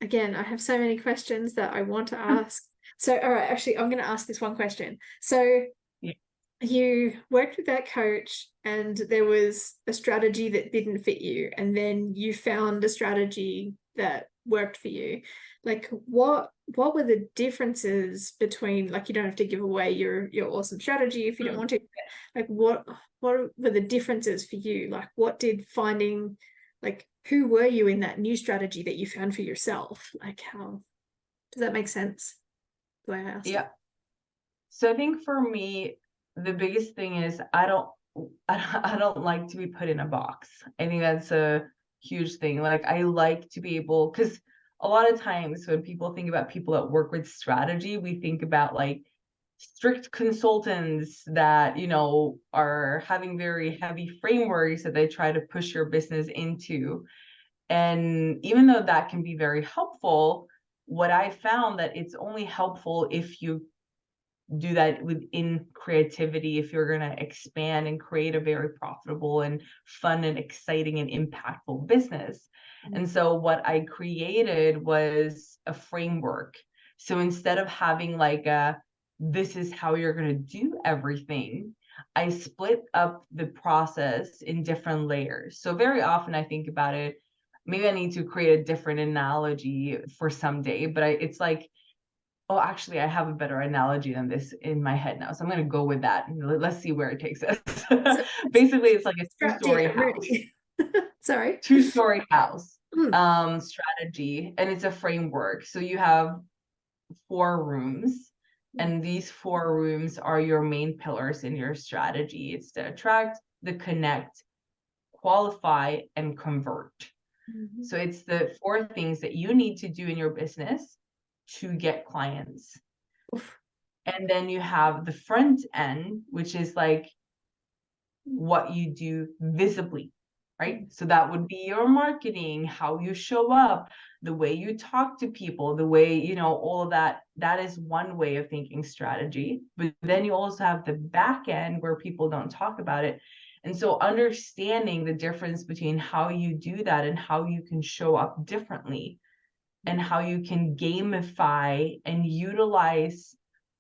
again, I have so many questions that I want to ask. So, all right, actually, I'm going to ask this one question. So, Yeah. you worked with that coach and there was a strategy that didn't fit you, and then you found a strategy that worked for you. Like what were the differences between, like, you don't have to give away your awesome strategy if you don't Mm. want to, but like what were the differences for you? Like what did finding, like who were you in that new strategy that you found for yourself? Like how does that make sense the way I asked it? Yeah. So I think for me, the biggest thing is I don't like to be put in a box. I think that's a huge thing. Like I like to be able, because a lot of times when people think about people that work with strategy, we think about like strict consultants that, you know, are having very heavy frameworks that they try to push your business into. And even though that can be very helpful, what I found that it's only helpful if you do that within creativity, if you're going to expand and create a very profitable and fun and exciting and impactful business. And so what I created was a framework. So instead of having like this is how you're going to do everything, I split up the process in different layers. So very often I think about it, maybe I need to create a different analogy for someday, but it's like, oh, actually, I have a better analogy than this in my head now. So I'm going to go with that. Let's see where it takes us. So Basically, it's like a strapped in, two-story I'm house, ready. Sorry. two-story house Mm. strategy, and it's a framework. So you have 4 rooms, and these 4 rooms are your main pillars in your strategy. It's the attract, the connect, qualify, and convert. Mhm. So it's the 4 things that you need to do in your business to get clients. Oof. And then you have the front end, which is like what you do visibly, right? Mm. So that would be your marketing, how you show up, the way you talk to people, the way, you know, all of that. That is one way of thinking strategy. But then you also have the back end where people don't talk about it. And so understanding the difference between how you do that and how you can show up differently and how you can gamify and utilize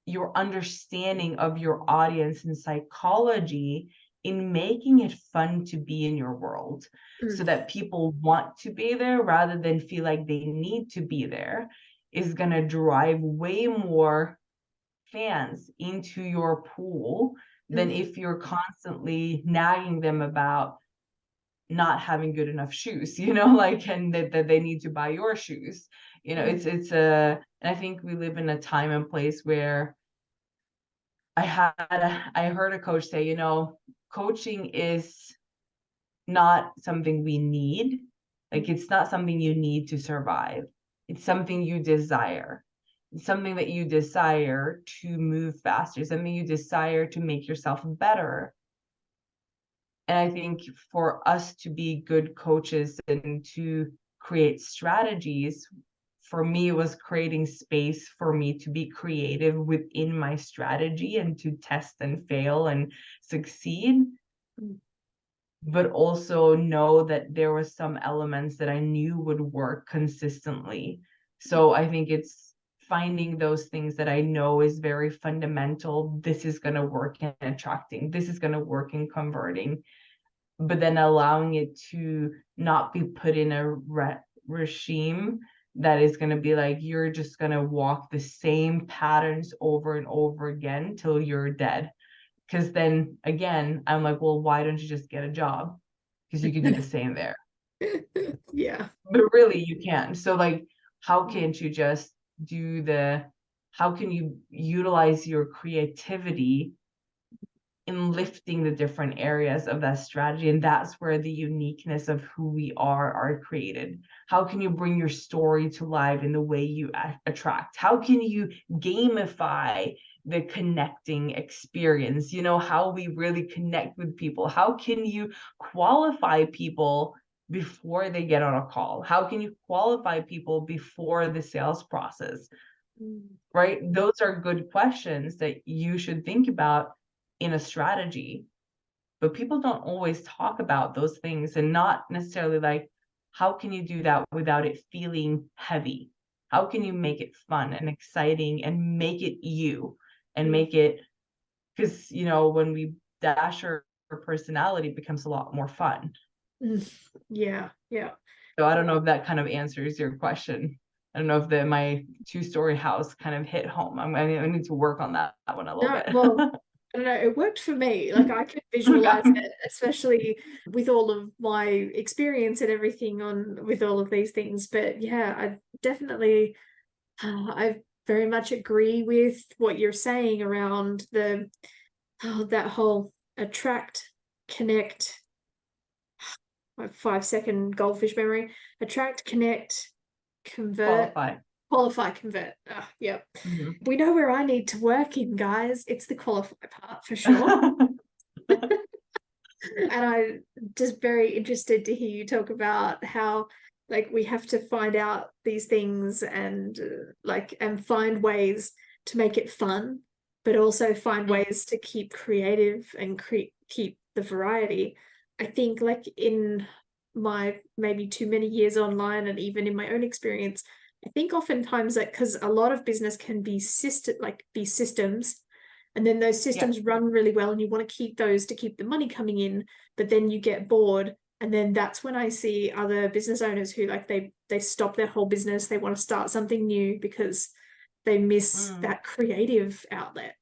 your understanding of your audience and psychology in making it fun to be in your world so Mm. that people want to be there rather than feel like they need to be there is going to drive way more fans into your pool than Mm. if you're constantly nagging them about not having good enough shoes, you know, like, and that they need to buy your shoes. You know, Mm. it's a, and I think we live in a time and place where I heard a coach say, you know, coaching is not something we need. Like, it's not something you need to survive. It's something you desire. It's something that you desire to move faster, something you desire to make yourself better. And I think for us to be good coaches and to create strategies, for me, it was creating space for me to be creative within my strategy and to test and fail and succeed, Mm. but also know that there were some elements that I knew would work consistently. So I think it's finding those things that I know is very fundamental. This is going to work in attracting, this is going to work in converting, but then allowing it to not be put in a regime that is going to be like, you're just going to walk the same patterns over and over again till you're dead. Because then again, I'm like, well, why don't you just get a job? Because you could do the same there. Yeah. But really, you can. So, like, how can't you just do how can you utilize your creativity in lifting the different areas of that strategy? And that's where the uniqueness of who we are created. How can you bring your story to life in the way you attract? How can you gamify the connecting experience? You know, how we really connect with people. How can you qualify people before they get on a call? How can you qualify people before the sales process? Mm. Right? Those are good questions that you should think about in a strategy. But people don't always talk about those things, and not necessarily like, how can you do that without it feeling heavy? How can you make it fun and exciting and make it you and Mm. make it, because, you know, when we dash our personality, it becomes a lot more fun. Mm. Yeah. Yeah. So I don't know if that kind of answers your question. I don't know if my 2-story house kind of hit home. I need to work on that one a little No, bit. well, I don't know, it worked for me. Like I could visualize Okay. it, especially with all of my experience and everything on with all of these things. But yeah, I definitely I very much agree with what you're saying around that whole attract, connect, my 5-second goldfish memory. Attract, connect, convert, Qualify. qualify, convert. Yep. Mhm. We know where I need to work in, guys. It's the qualify part for sure. And I'm just very interested to hear you talk about how like we have to find out these things and and find ways to make it fun, but also find ways to keep creative and keep the variety. I think like in my maybe too many years online and even in my own experience, I think oftentimes that because a lot of business can be systems, and then those Yeah. systems run really well and you want to keep those to keep the money coming in, but then you get bored, and then that's when I see other business owners who like they stop their whole business, they want to start something new because they miss Mm. that creative outlet.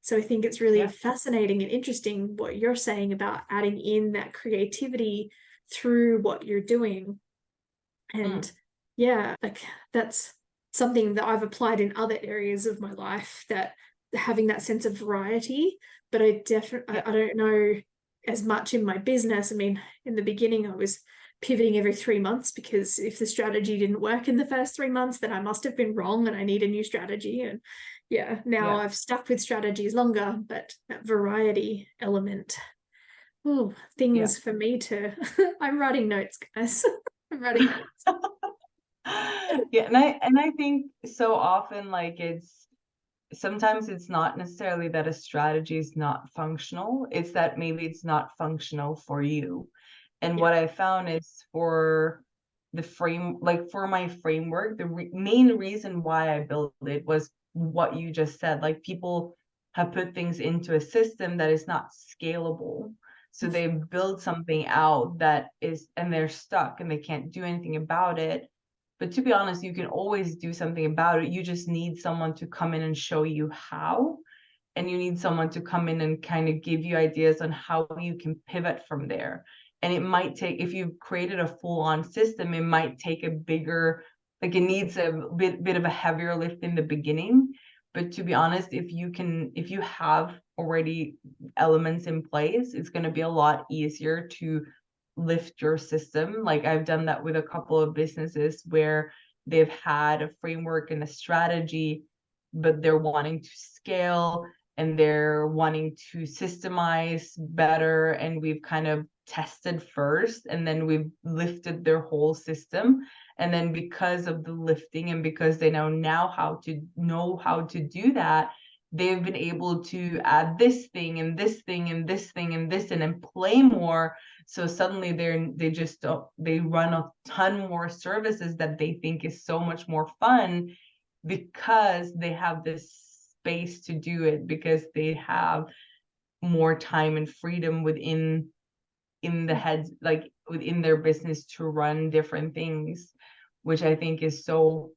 So I think it's really Yeah. fascinating and interesting what you're saying about adding in that creativity through what you're doing. And Mm. yeah, like that's something that I've applied in other areas of my life, that having that sense of variety. But I definitely Yeah. I don't know as much in my business. I mean, in the beginning I was pivoting every 3 months, because if the strategy didn't work in the first 3 months, then I must have been wrong and I need a new strategy. And yeah, now I've stuck with strategies longer, but that variety element. Oh, things for me to I'm writing notes, guys. I'm writing notes. Yeah, and I think so often, like, sometimes it's not necessarily that a strategy is not functional, it's that maybe it's not functional for you. And what I found is for for my framework, the main reason why I built it was what you just said. Like, people have put things into a system that is not scalable. So they build something out that is, and they're stuck and they can't do anything about it. But to be honest, you can always do something about it. You just need someone to come in and show you how. And you need someone to come in and kind of give you ideas on how you can pivot from there. And it might take, if you've created a full-on system, it might take a bigger, like, it needs a bit of a heavier lift in the beginning. But to be honest, if you have already elements in place, it's going to be a lot easier to lift your system. Like, I've done that with a couple of businesses where they've had a framework and a strategy, but they're wanting to scale and they're wanting to systemize better. And we've kind of tested first, and then we've lifted their whole system. And then because of the lifting and because they know how to do that, they've been able to add this thing and this thing and this thing and this, and then play more. So suddenly they run a ton more services that they think is so much more fun, because they have this space to do it, because they have more time and freedom within the heads, like within their business, to run different things, which I think is so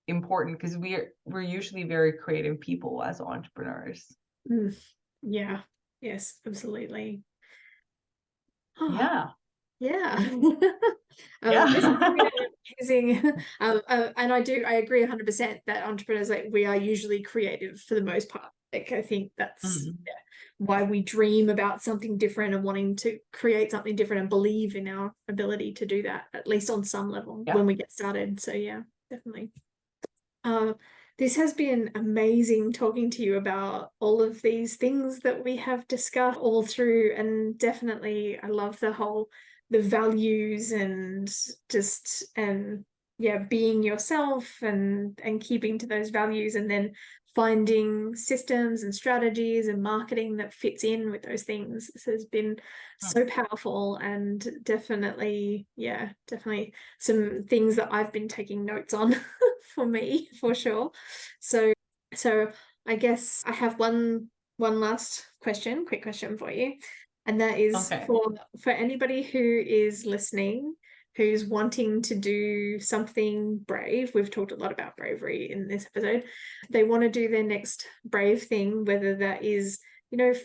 important, because we're usually very creative people as entrepreneurs. Yeah. Yes, absolutely. Yeah. Yeah. This has Yeah. been amazing. And I agree 100% that entrepreneurs, like, we are usually creative for the most part. Like, I think that's why we dream about something different and wanting to create something different and believe in our ability to do that, at least on some level, when we get started. So yeah, definitely. This has been amazing talking to you about all of these things that we have discussed all through, and definitely I love the values and just, and yeah, being yourself and keeping to those values, and then finding systems and strategies and marketing that fits in with those things. This has been so powerful, and definitely some things that I've been taking notes on for me, for sure. So I guess I have one last question, quick question for you. And that is for anybody who is listening, who's wanting to do something brave. We've talked a lot about bravery in this episode. They want to do their next brave thing, whether that is,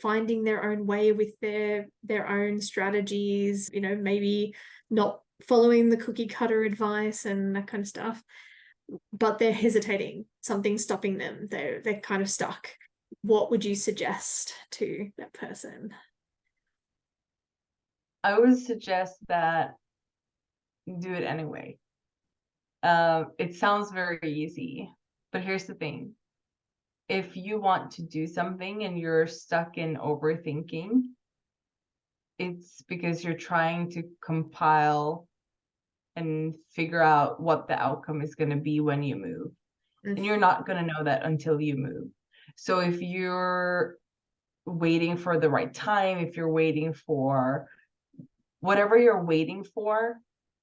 finding their own way with their own strategies, maybe not following the cookie cutter advice and that kind of stuff, but they're hesitating, something's stopping them, they're kind of stuck. What would you suggest to that person? I would suggest that do it anyway. It sounds very easy, but here's the thing. If you want to do something and you're stuck in overthinking, it's because you're trying to compile and figure out what the outcome is going to be when you move. And you're not going to know that until you move. So if you're waiting for the right time, if you're waiting for whatever you're waiting for,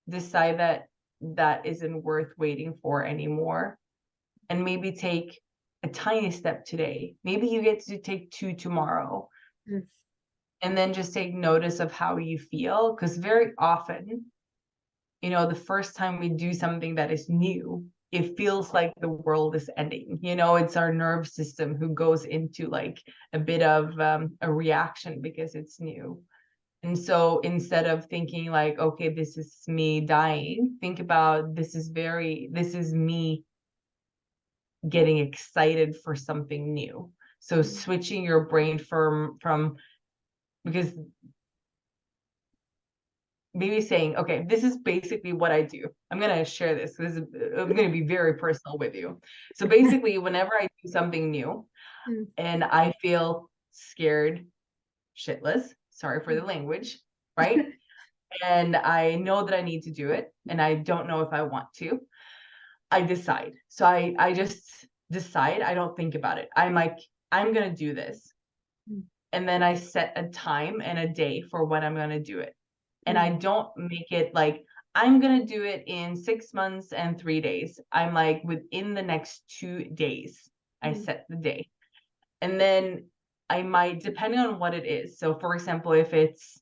decide that that isn't worth waiting for anymore. And maybe take a tiny step today. Maybe you get to take 2 tomorrow. And then just take notice of how you feel. Because very often, the first time we do something that is new, it feels like the world is ending. It's our nerve system who goes into like a bit of a reaction because it's new. And so instead of thinking like, okay, this is me dying, think about this is me getting excited for something new. So switching your brain from because maybe saying, okay, this is basically what I do. I'm going to share this. I'm going to be very personal with you. So basically, whenever I do something new Mm, and I feel scared, shitless, sorry for the language, right? And I know that I need to do it and I don't know if I want to, I decide. So I just decide. I don't think about it. I'm like, I'm going to do this. mm, And then I set a time and a day for when I'm going to do it. And mm, I don't make it like I'm going to do it in 6 months and 3 days. I'm like within the next 2 days, I mm, set the day. And then I might, depending on what it is. So, for example, if it's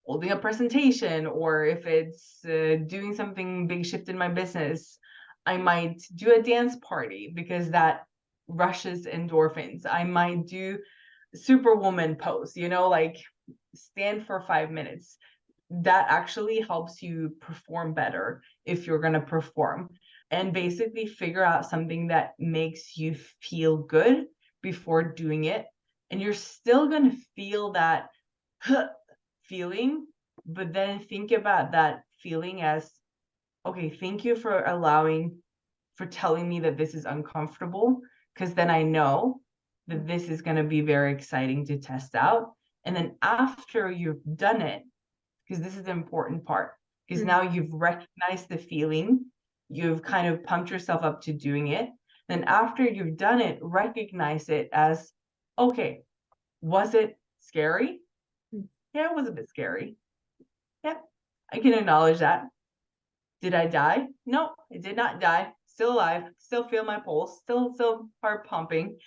holding a presentation or if it's doing something big shift in my business, I might do a dance party because that rushes endorphins. I might do superwoman pose, like stand for 5 minutes. That actually helps you perform better if you're going to perform, and basically figure out something that makes you feel good before doing it. And you're still going to feel that feeling, but then think about that feeling as, okay, thank you for telling me that this is uncomfortable, because then I know that this is going to be very exciting to test out. And then after you've done it, because this is the important part, because mm, now you've recognized the feeling, you've kind of pumped yourself up to doing it. Then after you've done it, recognize it as, okay, was it scary? mm, Yeah, it was a bit scary. Yeah, I can acknowledge that. Did I die? No, I did not die. Still alive, still feel my pulse, still heart pumping.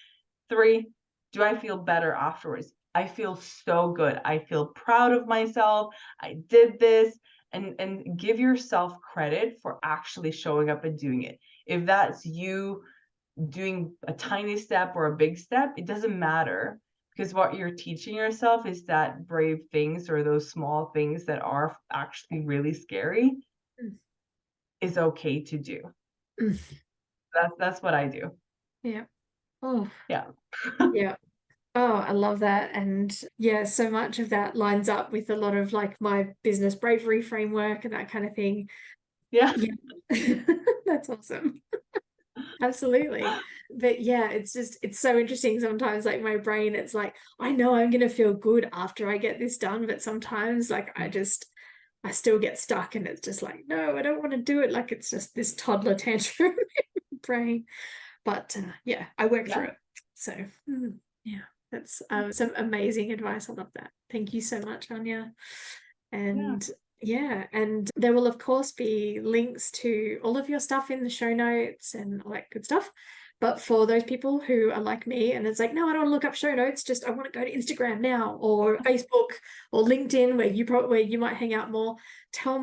3, do I feel better afterwards? I feel so good. I feel proud of myself. I did this. And give yourself credit for actually showing up and doing it. If that's you doing a tiny step or a big step, it doesn't matter, because what you're teaching yourself is that brave things, or those small things that are actually really scary, mm, is okay to do. mm. That's what I do. Yeah. Oh, Yeah. yeah. Oh, I love that. And yeah, so much of that lines up with a lot of like my business bravery framework and that kind of thing. Yeah. Yeah. That's awesome. Absolutely. But yeah, it's so interesting sometimes, like my brain, it's like, I know I'm gonna feel good after I get this done, but sometimes like I still get stuck and it's just like, no, I don't want to do it. Like it's just this toddler tantrum in my brain. But yeah, I work through Yeah. it. So yeah, that's some amazing advice. I love that. Thank you so much, Anja. Yeah. And yeah, and there will of course be links to all of your stuff in the show notes and all that good stuff. But for those people who are like me and it's like, no, I don't want to look up show notes, just I want to go to Instagram now or Facebook or LinkedIn where you might hang out more. Tell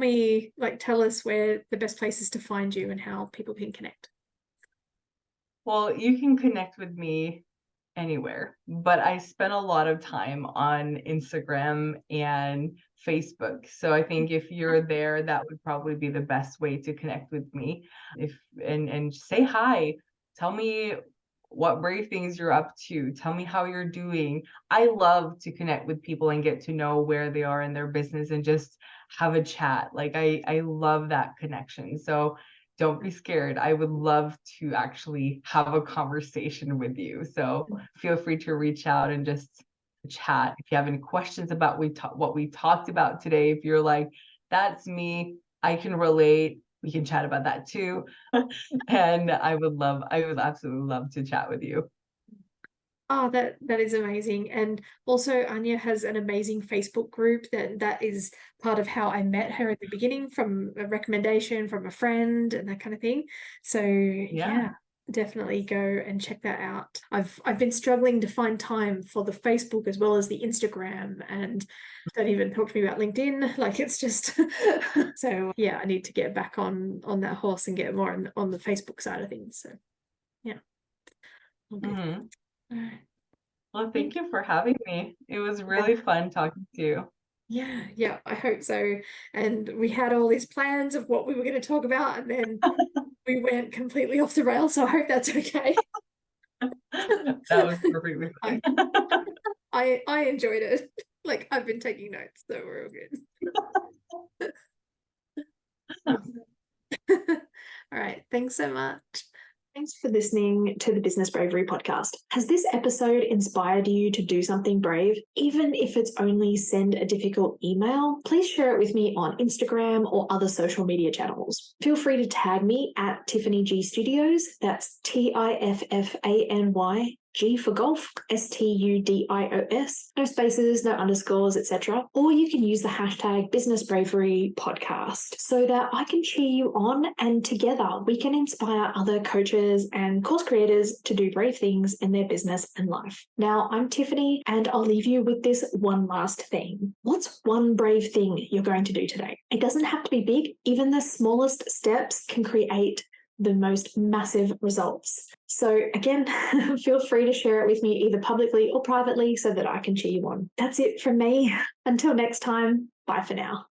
us where the best places to find you and how people can connect. Well, you can connect with me anywhere, but I spend a lot of time on Instagram and Facebook. So I think if you're there, that would probably be the best way to connect with me. If and say hi. Tell me what brave things you're up to. Tell me how you're doing. I love to connect with people and get to know where they are in their business and just have a chat. Like I love that connection. So don't be scared. I would love to actually have a conversation with you. So feel free to reach out and just chat. If you have any questions about what we talked about today, if you're like, that's me, I can relate, we can chat about that too. And I would absolutely love to chat with you. Oh, that is amazing. And also Anja has an amazing Facebook group that is part of how I met her at the beginning, from a recommendation from a friend and that kind of thing. So Yeah. yeah, definitely go and check that out. I've been struggling to find time for the Facebook as well as the Instagram, and don't even talk to me about LinkedIn. Like it's just so yeah, I need to get back on that horse and get more on the Facebook side of things. So yeah, all good. Mhm. All right. Well, thank Thank you for having me. It was Yeah, really fun talking to you. yeah, I hope so. And we had all these plans of what we were going to talk about, and then we went completely off the rails. So I hope that's okay. That was perfectly I, fine. I enjoyed it. Like I've been taking notes, so we're all good. All right. Thanks so much. Thanks for listening to the Business Bravery podcast. Has this episode inspired you to do something brave? Even if it's only send a difficult email, please share it with me on Instagram or other social media channels. Feel free to tag me at Tiffany G Studios. That's TIFFANY. G for golf, STUDIOS, no spaces, no underscores, etc. Or you can use the hashtag Business Bravery Podcast so that I can cheer you on, and together we can inspire other coaches and course creators to do brave things in their business and life. Now, I'm Tiffany, and I'll leave you with this one last thing. What's one brave thing you're going to do today? It doesn't have to be big. Even the smallest steps can create the most massive results. So again, feel free to share it with me either publicly or privately so that I can cheer you on. That's it from me. Until next time, bye for now.